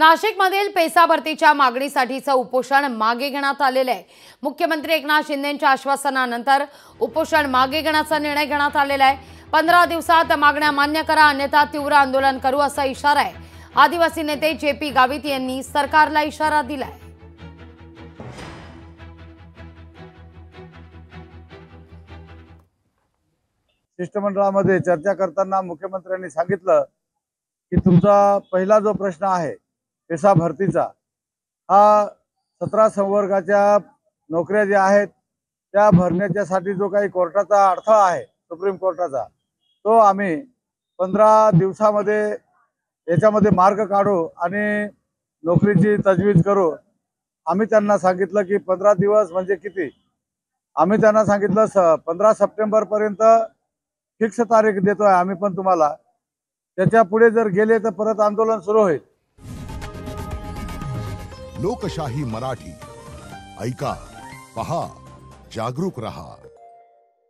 नाशिकमधील पेसा भरतीच्या मागणीसाठीचं उपोषण मागे घेण्यात आलेलं आहे। मुख्यमंत्री एकनाथ शिंदेंच्या आश्वासनानंतर उपोषण मागे घेण्याचा निर्णय घेण्यात आलेला आहे। 15 दिवसात मागण्या मान्य करा, अन्यथा तीव्र आंदोलन करू असा इशारा आहे। आदिवासी नेते जेपी गावित यांनी सरकारला इशारा दिलाय। शिष्टमंडळामध्ये चर्चा करताना मुख्यमंत्र्यांनी सांगितलं की तुमचा पहिला जो प्रश्न आहे पेसा भरतीचा, हा 17 संवर्गाच्या नोकऱ्या ज्या आहेत त्या भरण्याच्यासाठी जो काही कोर्टाचा अडथळा आहे, सुप्रीम कोर्टाचा, तो आम्ही 15 दिवसामध्ये याच्यामध्ये मार्ग काढू आणि नोकरीची तजवीज करू। आम्ही त्यांना सांगितलं की 15 दिवस म्हणजे किती, आम्ही त्यांना सांगितलं 15 सप्टेंबर पर्यंत फिक्स तारीख देतोय आम्ही पण तुम्हाला, त्याच्या पुढे जर गेले तर परत आंदोलन सुरू होईल। लोकशाही मराठी ऐका, पहा, जागरूक रहा।